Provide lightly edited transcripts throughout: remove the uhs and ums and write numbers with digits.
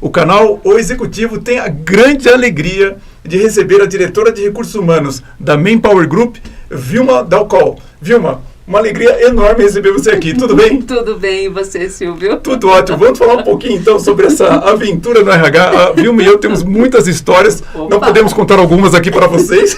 O canal O Executivo tem a grande alegria de receber a diretora de Recursos Humanos da Manpower Group, Vilma Dalcol. Vilma, uma alegria enorme receber você aqui, tudo bem? Tudo bem, e você, Silvio? Tudo ótimo. Vamos falar um pouquinho, então, sobre essa aventura no RH. A Vilma e eu temos muitas histórias, Opa. Não podemos contar algumas aqui para vocês.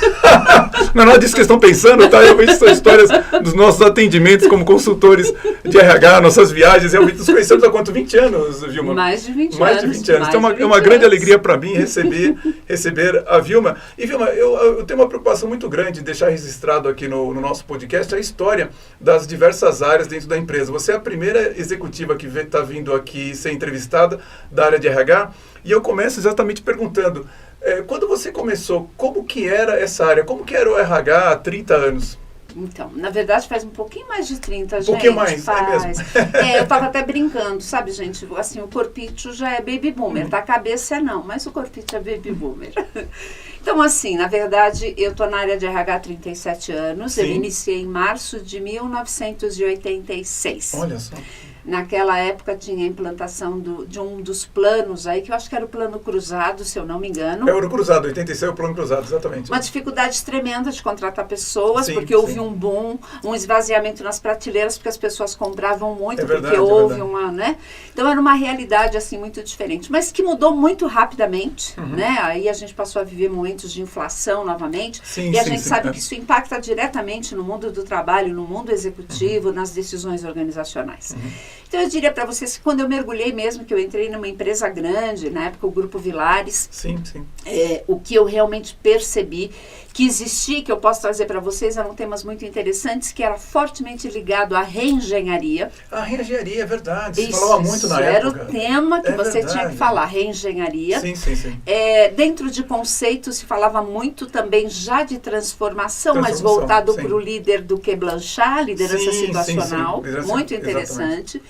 Não é nada disso que estão pensando, tá? Realmente são histórias dos nossos atendimentos como consultores de RH, nossas viagens. Realmente nos conhecemos há quanto? 20 anos, Vilma? Mais de 20 Mais de 20 anos. Então é uma grande alegria para mim receber a Vilma. E, Vilma, eu tenho uma preocupação muito grande de deixar registrado aqui no nosso podcast a história das diversas áreas dentro da empresa. Você é a primeira executiva que está vindo aqui ser entrevistada da área de RH, e eu começo exatamente perguntando, quando você começou, como que era essa área? Como que era o RH há 30 anos? Então, na verdade faz um pouquinho mais de 30, gente. Um pouquinho mais, faz. É mesmo? Eu tava até brincando, sabe, gente? Assim, o corpite já é baby boomer, tá? A cabeça não, mas o corpite é baby boomer. Então, assim, na verdade, eu tô na área de RH há 37 anos. Sim. Eu iniciei em março de 1986. Olha só. Naquela época tinha a implantação de um dos planos aí, que eu acho que era o plano cruzado, se eu não me engano. É o cruzado, 86 é o plano cruzado, exatamente. Uma dificuldade tremenda de contratar pessoas, Sim, porque houve sim. um boom, um esvaziamento nas prateleiras, porque as pessoas compravam muito, verdade, porque houve verdade. uma, né? Então era uma realidade assim muito diferente, mas que mudou muito rapidamente, né? Aí a gente passou a viver momentos de inflação novamente, Sim, e a sim, gente sim, sabe é. que isso impacta diretamente no mundo do trabalho, no mundo executivo, nas decisões organizacionais. Então eu diria para vocês que quando eu mergulhei mesmo, que eu entrei numa empresa grande, na época o Grupo Vilares, Sim, sim. o que eu realmente percebi que existia, que eu posso trazer para vocês, eram temas muito interessantes, que era fortemente ligado à reengenharia. A reengenharia, é verdade. Você Isso, falava muito na era época. o tema que É você verdade. tinha que falar, reengenharia. Sim, sim, sim. Dentro de conceitos se falava muito também já de transformação, mas Transformação, voltado sim. para o líder do que Blanchard, liderança Sim, sim, situacional, sim. Liderança, muito exatamente. interessante.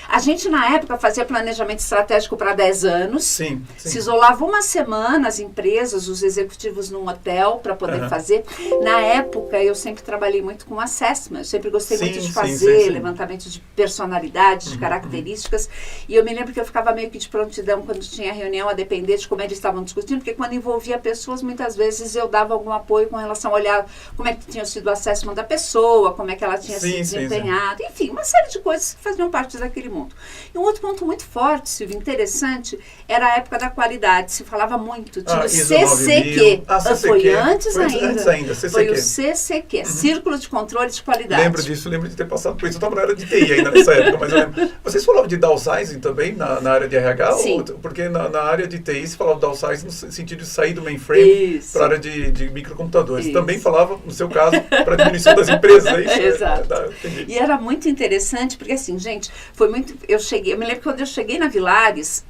A gente, na época, fazia planejamento estratégico para 10 anos. Sim, sim. Se isolava uma semana as empresas, os executivos num hotel para poder fazer. Na época, eu sempre trabalhei muito com assessment. Eu sempre gostei Sim, muito de sim, fazer sim, sim. levantamento de personalidade, de características. E eu me lembro que eu ficava meio que de prontidão quando tinha reunião, a depender de como eles estavam discutindo, porque quando envolvia pessoas, muitas vezes eu dava algum apoio com relação a olhar como é que tinha sido o assessment da pessoa, como é que ela tinha Sim, se sim, desempenhado. Enfim, uma série de coisas que faziam parte daquele mundo. E um outro ponto muito forte, Silvio, interessante, era a época da qualidade. Se falava muito. Tinha o ISO 9000. CCQ. CCQ. Foi antes Foi ainda. antes ainda, CCQ. Foi o CCQ, Círculo de Controle de Qualidade. Lembro disso, lembro de ter passado por isso. Eu estava na área de TI ainda nessa época, mas eu lembro. Vocês falavam de downsizing também na área de RH? Sim. Porque na área de TI se falava downsizing no sentido de sair do mainframe Isso. para a área de microcomputadores. Isso. Também falava, no seu caso, para a diminuição das empresas, é isso? Exato. Entendi. E era muito interessante, porque assim, gente, foi muito. Eu me lembro que quando eu cheguei na Vilares,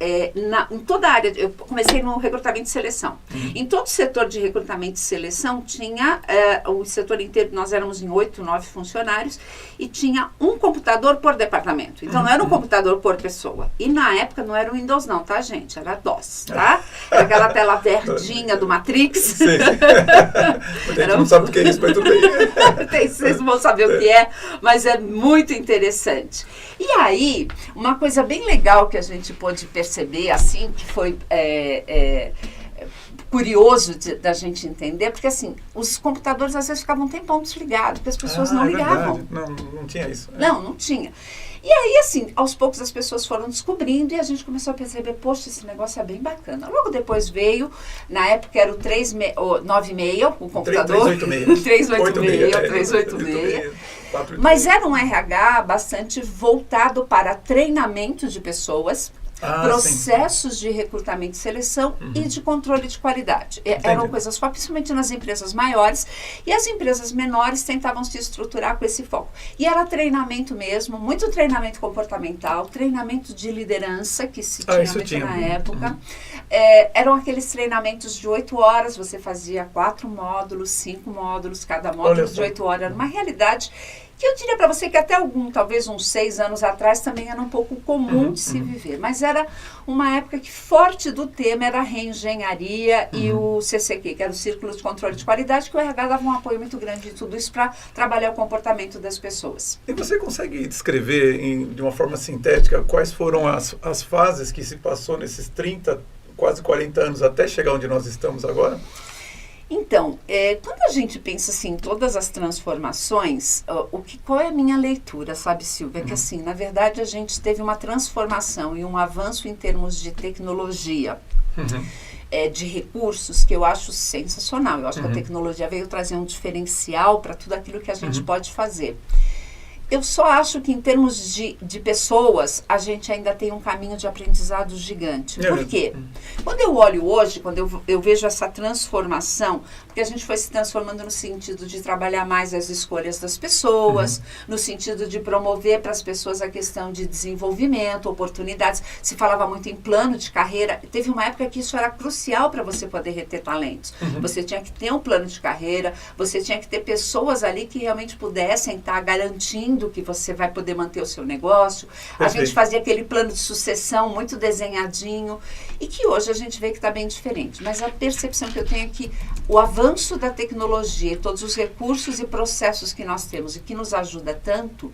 em toda a área, eu comecei no recrutamento e seleção. Em todo o setor de recrutamento e seleção, tinha o setor inteiro, nós éramos em 8, 9 funcionários, e tinha um computador por departamento. Então não era um computador por pessoa. E na época não era o Windows, não, tá, gente? Era DOS, tá? Era aquela tela verdinha do Matrix. Sim. Muita gente não sabe o que é isso, mas tudo bem. Vocês vão saber o que é, mas é muito interessante. E aí, uma coisa bem legal que a gente pôde perceber, assim, que foi curioso da gente entender, porque assim, os computadores às vezes ficavam um tempão desligados, porque as pessoas não ligavam. Verdade. Não tinha isso. Não tinha. E aí, assim, aos poucos as pessoas foram descobrindo e a gente começou a perceber, poxa, esse negócio é bem bacana. Logo depois veio, na época era o 96, o computador. 386. 386. Mas era um RH bastante voltado para treinamento de pessoas, processos de recrutamento e seleção e de controle de qualidade. Eram coisas fortes, principalmente nas empresas maiores, e as empresas menores tentavam se estruturar com esse foco. E era treinamento mesmo, muito treinamento comportamental, treinamento de liderança, que se tinha muito na época. Eram aqueles treinamentos de 8 horas, você fazia 4 módulos, 5 módulos, cada módulo de 8 horas. Era uma realidade que eu diria para você que até talvez uns 6 anos atrás também era um pouco comum de se viver, mas era uma época que forte do tema era a reengenharia e o CCQ, que era o Círculo de Controle de Qualidade, que o RH dava um apoio muito grande de tudo isso para trabalhar o comportamento das pessoas. E você consegue descrever de uma forma sintética quais foram as fases que se passou nesses 30, quase 40 anos até chegar onde nós estamos agora? Então, quando a gente pensa assim, em todas as transformações, qual é a minha leitura, sabe, Silvia? Que assim, na verdade a gente teve uma transformação e um avanço em termos de tecnologia, de recursos, que eu acho sensacional. Eu acho que a tecnologia veio trazer um diferencial para tudo aquilo que a gente pode fazer. Eu só acho que em termos de pessoas, a gente ainda tem um caminho de aprendizado gigante. Por quê? Quando eu olho hoje, quando eu vejo essa transformação, porque a gente foi se transformando no sentido de trabalhar mais as escolhas das pessoas, no sentido de promover para as pessoas a questão de desenvolvimento, oportunidades. Se falava muito em plano de carreira. Teve uma época que isso era crucial para você poder reter talentos. Você tinha que ter um plano de carreira, você tinha que ter pessoas ali que realmente pudessem estar garantindo que você vai poder manter o seu negócio. A gente fazia aquele plano de sucessão muito desenhadinho e que hoje a gente vê que está bem diferente. Mas a percepção que eu tenho é que o avanço da tecnologia, todos os recursos e processos que nós temos e que nos ajuda tanto,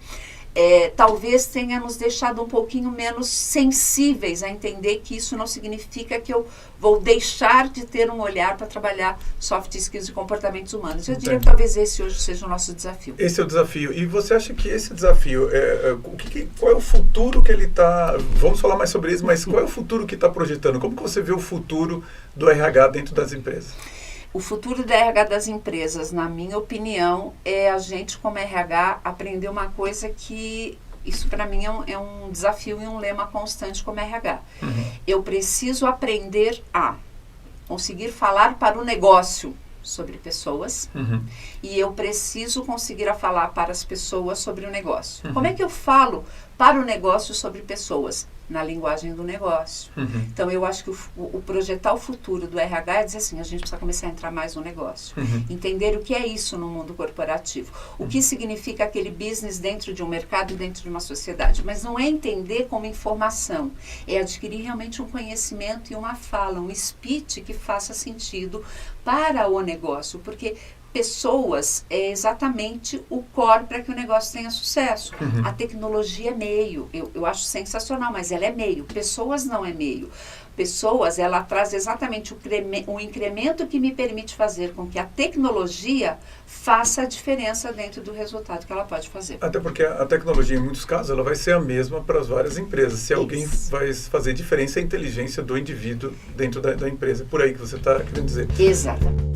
talvez tenha nos deixado um pouquinho menos sensíveis a entender que isso não significa que eu vou deixar de ter um olhar para trabalhar soft skills e comportamentos humanos. Eu diria que talvez esse hoje seja o nosso desafio. Esse é o desafio. E você acha que esse desafio, qual é o futuro que ele está... Vamos falar mais sobre isso, mas qual é o futuro que está projetando? Como que você vê o futuro do RH dentro das empresas? O futuro da RH das empresas, na minha opinião, é a gente, como RH, aprender uma coisa que... Isso, para mim, é um desafio e um lema constante como RH. Eu preciso aprender a conseguir falar para o negócio sobre pessoas e eu preciso conseguir falar para as pessoas sobre o negócio. Como é que eu falo para o negócio sobre pessoas? Na linguagem do negócio. Então, eu acho que o projetar o futuro do RH é dizer assim, a gente precisa começar a entrar mais no negócio. Entender o que é isso no mundo corporativo. O que significa aquele business dentro de um mercado, dentro de uma sociedade. Mas não é entender como informação. É adquirir realmente um conhecimento e uma fala, um speech que faça sentido para o negócio. Porque pessoas é exatamente o core para que o negócio tenha sucesso. A tecnologia é meio. Eu acho sensacional, mas ela é meio. Pessoas não é meio. Pessoas, ela traz exatamente o incremento que me permite fazer com que a tecnologia faça a diferença dentro do resultado que ela pode fazer. Até porque a tecnologia, em muitos casos, ela vai ser a mesma para as várias empresas. Se alguém vai fazer diferença, é a inteligência do indivíduo dentro da empresa. Por aí que você está querendo dizer. Exatamente.